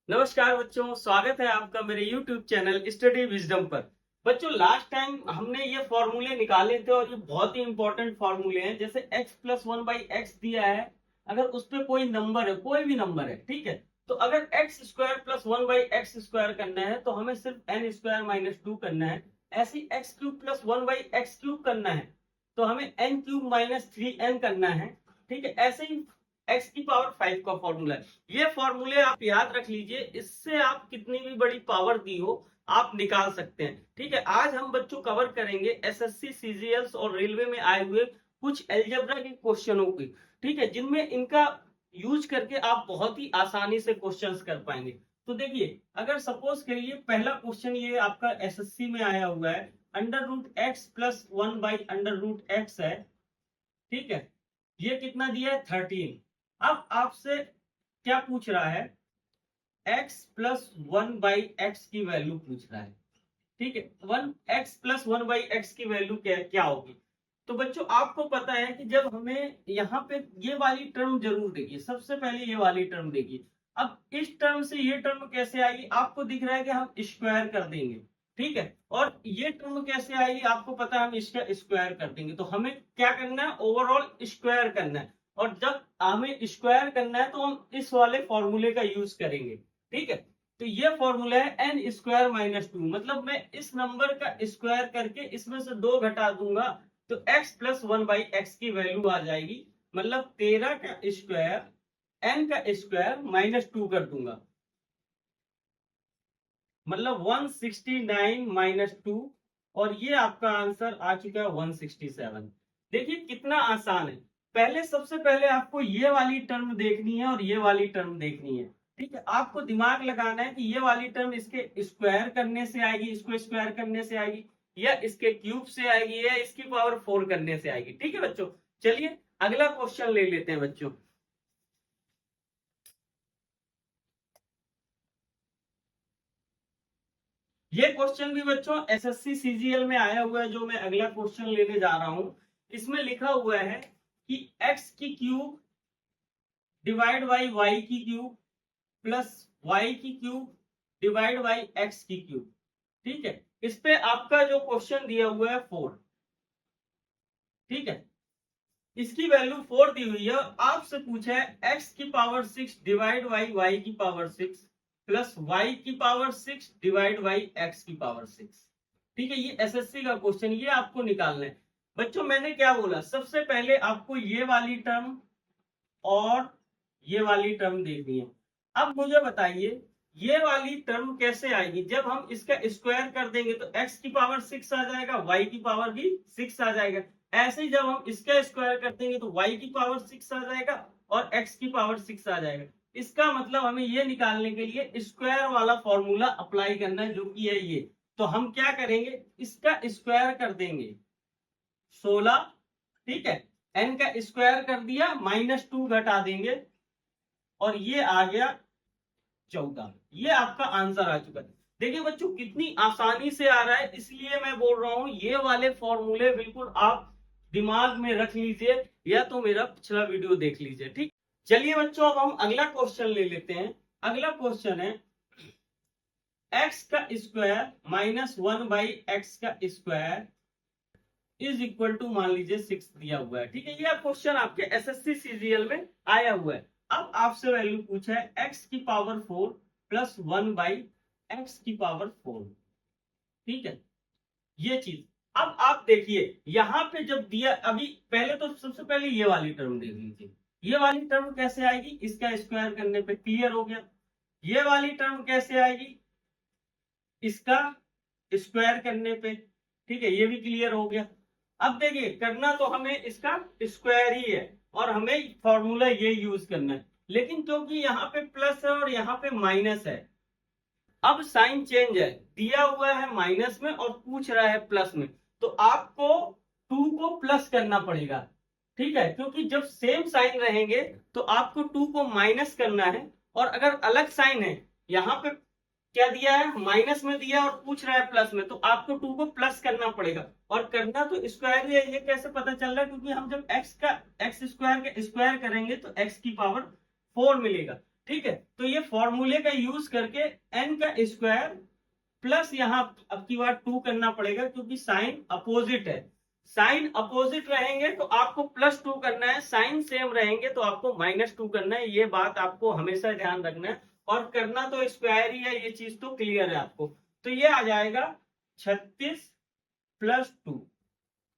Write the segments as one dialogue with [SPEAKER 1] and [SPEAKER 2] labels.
[SPEAKER 1] नमस्कार बच्चों, स्वागत है आपका मेरे YouTube चैनल स्टडी विजडम पर। बच्चों, लास्ट टाइम हमने ये फॉर्मूले निकाले थे और ये बहुत ही इंपॉर्टेंट फॉर्मूले हैं। जैसे x plus one by x दिया है, अगर उस पर कोई नंबर है, कोई भी नंबर है, ठीक है, तो अगर x square plus one by x square करना है तो हमें सिर्फ एन स्क्वायर माइनस टू करना है। ऐसे ही x cube plus one by x cube करना है तो हमें n cube minus three n करना है। ठीक है, ऐसे ही एक्स की पावर फाइव का फॉर्मूला है। ये फॉर्मूले आप याद रख लीजिए, इससे आप कितनी भी बड़ी पावर दी हो आप निकाल सकते हैं। ठीक है, आज हम बच्चों कवर करेंगे एसएससी सीजीएल और रेलवे में आए हुए कुछ एल्जेब्रा के क्वेश्चनों की। ठीक है, जिनमें इनका यूज करके आप बहुत ही आसानी से क्वेश्चंस कर पाएंगे। तो देखिए, अगर सपोज करिए पहला क्वेश्चन ये आपका एसएससी में आया हुआ है, under root x plus one by under root x है। ठीक है, ये कितना दिया है 13। अब आपसे क्या पूछ रहा है, x plus one by x की वैल्यू पूछ रहा है। ठीक है, one x plus one by x की वैल्यू क्या होगी। तो बच्चों आपको पता है कि जब हमें यहाँ पे ये वाली टर्म जरूर देगी, सबसे पहले ये वाली टर्म देगी। अब इस टर्म से ये टर्म कैसे आएगी, आपको दिख रहा है कि हम स्क्वायर कर देंगे। ठीक है, और ये टर्म कैसे आएगी आपको पता है, हम इसका स्क्वायर कर देंगे। तो हमें क्या करना है, ओवरऑल स्क्वायर करना है। और जब हमें स्क्वायर करना है तो हम इस वाले फॉर्मूले का यूज करेंगे। ठीक है, तो ये फॉर्मूला है एन स्क्वायर माइनस टू, मतलब मैं इस नंबर का स्क्वायर करके इसमें से दो घटा दूंगा तो x plus one by x की वैल्यू आ जाएगी। मतलब 13 का स्क्वायर n का स्क्वायर माइनस टू कर दूंगा, मतलब 169 माइनस टू। और ये आपका आंसर आ चुका है 167। देखिए कितना आसान है। पहले सबसे पहले आपको ये वाली टर्म देखनी है और ये वाली टर्म देखनी है। ठीक है, आपको दिमाग लगाना है कि ये वाली टर्म इसके स्क्वायर करने से आएगी, इसको स्क्वायर करने से आएगी, या इसके क्यूब से आएगी, या इसकी पावर फोर करने से आएगी। ठीक है बच्चों, चलिए अगला क्वेश्चन ले लेते हैं बच्चों। ये क्वेश्चन भी बच्चों एसएससी सीजीएल में आया हुआ है। जो मैं अगला क्वेश्चन लेने जा रहा हूं, इसमें लिखा हुआ है कि x की क्यूब डिवाइड बाई वाई की क्यूब प्लस वाई की क्यूब डिवाइड बाई एक्स की क्यूब। ठीक है, इस पे आपका जो क्वेश्चन दिया हुआ है फोर। ठीक है, इसकी वैल्यू फोर दी हुई है, आपसे पूछा है एक्स की power six divide by y की पावर सिक्स प्लस वाई की power six divide by x की पावर सिक्स। ठीक है, ये एसएससी का क्वेश्चन, ये आपको निकालना है। बच्चों मैंने क्या बोला, सबसे पहले आपको ये वाली टर्म और ये वाली टर्म देखनी है। अब मुझे बताइए ये वाली टर्म कैसे आएगी। जब हम इसका स्क्वायर कर देंगे तो x की पावर सिक्स आ जाएगा, y की पावर भी सिक्स आ जाएगा। ऐसे ही जब हम इसका स्क्वायर कर देंगे तो y की पावर सिक्स आ जाएगा और x की पावर सिक्स आ जाएगा। इसका मतलब हमें ये निकालने के लिए स्क्वायर वाला फॉर्मूला अप्लाई करना है, जो कि है ये। तो हम क्या करेंगे, इसका स्क्वायर कर देंगे 16। ठीक है, n का स्क्वायर कर दिया, माइनस टू घटा देंगे और ये आ गया 14। ये आपका आंसर आ चुका है। देखिए बच्चों कितनी आसानी से आ रहा है, इसलिए मैं बोल रहा हूं ये वाले फॉर्मूले बिल्कुल आप दिमाग में रख लीजिए, या तो मेरा पिछला वीडियो देख लीजिए। ठीक, चलिए बच्चों अब हम अगला क्वेश्चन ले लेते हैं। अगला क्वेश्चन है एक्स का square minus one by x का स्क्वायर इज इक्वल टू, मान लीजिए 6 दिया हुआ है। ठीक है, ये क्वेश्चन आपके एसएससी सीजीएल में आया हुआ है। अब आपसे वैल्यू पूछा है एक्स की power four plus one by x की पावर फोर। ठीक है, ये चीज। अब आप देखिए यहां पे जब दिया, अभी पहले तो सबसे पहले ये वाली टर्म देख लीजिए। ये वाली टर्म कैसे आएगी, इसका स्क्वायर करने पे क्लियर हो गया। ये वाली टर्म कैसे आएगी, इसका स्क्वायर करने पे। ठीक है, ये भी क्लियर हो गया। अब देखिए करना तो हमें इसका स्क्वायर ही है और हमें फॉर्मूला ये यूज करना है, लेकिन क्योंकि यहाँ पे प्लस है और यहाँ पे माइनस है, अब साइन चेंज है। दिया हुआ है माइनस में और पूछ रहा है प्लस में, तो आपको टू को प्लस करना पड़ेगा। ठीक है, क्योंकि जब सेम साइन रहेंगे तो आपको टू को माइनस करना है, और अगर अलग साइन है, यहाँ पे क्या दिया है माइनस में दिया और पूछ रहा है प्लस में, तो आपको टू को प्लस करना पड़ेगा। और करना तो स्क्वायर ही है। ये कैसे पता चल रहा है, क्योंकि हम जब एक्स स्क्वायर का स्क्वायर करेंगे तो एक्स की पावर फोर मिलेगा। ठीक है, तो ये फॉर्मूले का यूज करके n का स्क्वायर प्लस यहाँ अब की बार 2 करना पड़ेगा, क्योंकि साइन अपोजिट है। साइन अपोजिट रहेंगे तो आपको +2 करना है, साइन सेम रहेंगे तो आपको -2 करना है। ये बात आपको हमेशा ध्यान रखना है, और करना तो स्क्वायर ही है, ये चीज तो क्लियर है आपको। तो ये आ जाएगा 36 + 2,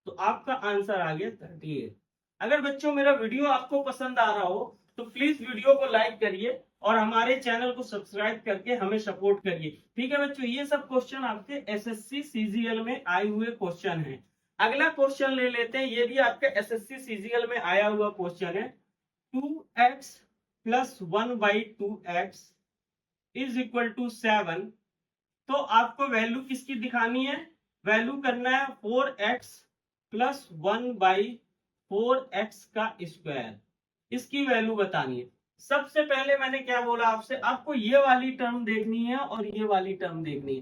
[SPEAKER 1] तो आपका आंसर आ गया 38। अगर बच्चों मेरा वीडियो आपको पसंद आ रहा हो तो प्लीज वीडियो को लाइक करिए और हमारे चैनल को सब्सक्राइब करके हमें सपोर्ट करिए। ठीक है बच्चों, ये सब क्वेश्चन आपके एसएससी सीजीएल में आए हुए क्वेश्चन हैं। अगला क्वेश्चन ले लेते हैं, ये भी आपके एसएससी सीजीएल में आया हुआ क्वेश्चन है। 2x + 1/2x = 7। तो आपको वैल्यू किसकी दिखानी है? वैल्यू करना है 4x + 1/4x का स्क्वायर, इसकी वैल्यू बतानी है। सबसे पहले मैंने क्या बोला आपसे, आपको ये वाली टर्म देखनी है और ये वाली टर्म देखनी है।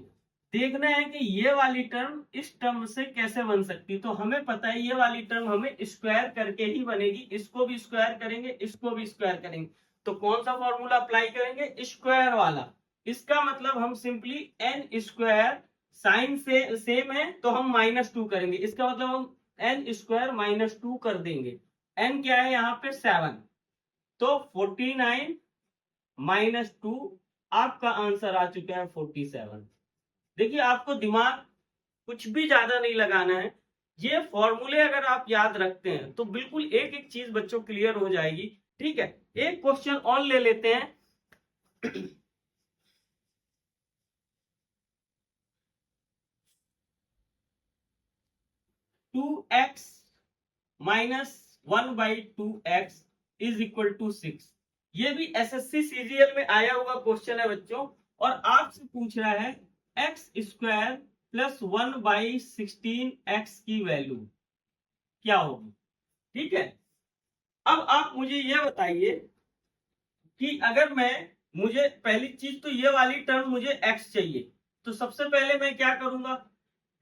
[SPEAKER 1] देखना है कि ये वाली टर्म इस टर्म से कैसे बन सकती है। तो हमें पता है ये वाली टर्म हमें स्क्वायर करके ही बनेगी, इसको भी स्क्वायर करेंगे, इसको भी स्क्वायर करेंगे। तो कौन सा फॉर्मूला अप्लाई करेंगे? स्क्वायर वाला। इसका मतलब हम सिंपली n स्क्वायर, साइन से सेम है तो हम -2 करेंगे, इसका मतलब हम n स्क्वायर -2 कर देंगे। n क्या है यहाँ पे? 7। तो 49 - 2, आपका आंसर आ चुका है 47। देखिए आपको दिमाग कुछ भी ज्यादा नहीं लगाना है, ये फॉर्मूले अगर आप याद रखते हैं तो बिल्कुल एक एक चीज बच्चों क्लियर हो जाएगी। ठीक है, एक क्वेश्चन और ले लेते हैं। 2x - 1/2x = 6। ये भी एसएससी सीजीएल में आया हुआ क्वेश्चन है बच्चों, और आपसे पूछ रहा है x² + 1/16x की वैल्यू क्या होगी। ठीक है, अब आप मुझे ये बताइए कि अगर मुझे पहली चीज तो ये वाली टर्म मुझे x चाहिए, तो सबसे पहले मैं क्या करूंगा,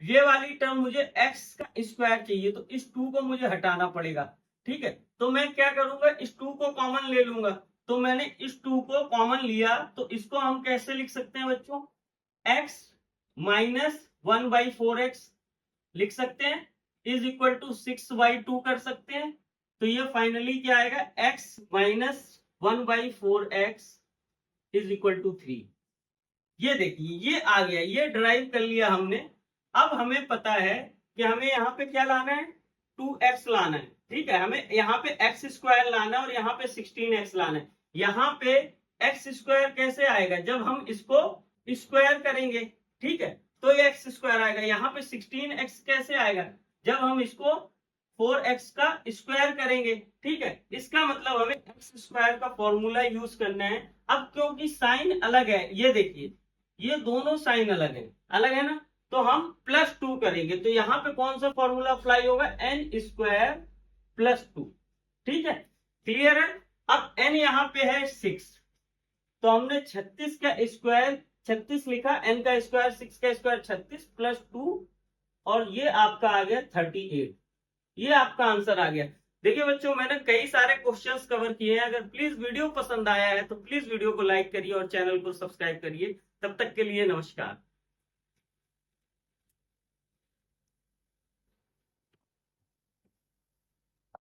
[SPEAKER 1] ये वाली टर्म मुझे x का स्क्वायर चाहिए, तो इस 2 को मुझे हटाना पड़ेगा। ठीक है, तो मैं क्या करूंगा, इस 2 को कॉमन ले लूंगा। तो मैंने इस 2 को कॉमन लिया, तो इसको हम कैसे लिख सकते हैं बच्चों? x - 1/4x लिख सकते हैं, = 6/2 कर सकते हैं। तो ये फाइनली क्या आएगा? x - 1/4x = 3। ये देखिए ये आ गया, ये ड्राइव कर लिया हमने। अब हमें पता है कि हमें यहाँ पे क्या लाना है? 2x लाना है। ठीक है, हमें यहाँ पे x² लाना है और यहाँ पे 16x लाना है। यहाँ पे x² कैसे आएगा? जब हम इसको स्क्वायर करेंगे। ठीक है, तो ये x² आएगा। यहाँ पे 16x कैसे आएगा? जब हम इसको 4x का स्क्वायर करेंगे। ठीक है, इसका मतलब हमें x² का फॉर्मूला यूज करना है। अब क्योंकि साइन अलग है, ये देखिए ये दोनों साइन अलग है ना, तो हम +2 करेंगे। तो यहाँ पे कौन सा फॉर्मूला अप्लाई होगा? n² + 2। ठीक है, क्लियर है। अब n यहाँ पे है 6, तो हमने 36 का स्क्वायर 36 लिखा, n का स्क्वायर 6 का स्क्वायर 36 + 2, और ये आपका आ गया 38। ये आपका आंसर आ गया। देखिए बच्चों, मैंने कई सारे क्वेश्चंस कवर किए हैं। अगर प्लीज वीडियो पसंद आया है तो प्लीज वीडियो को लाइक करिए और चैनल को सब्सक्राइब करिए। तब तक के लिए नमस्कार।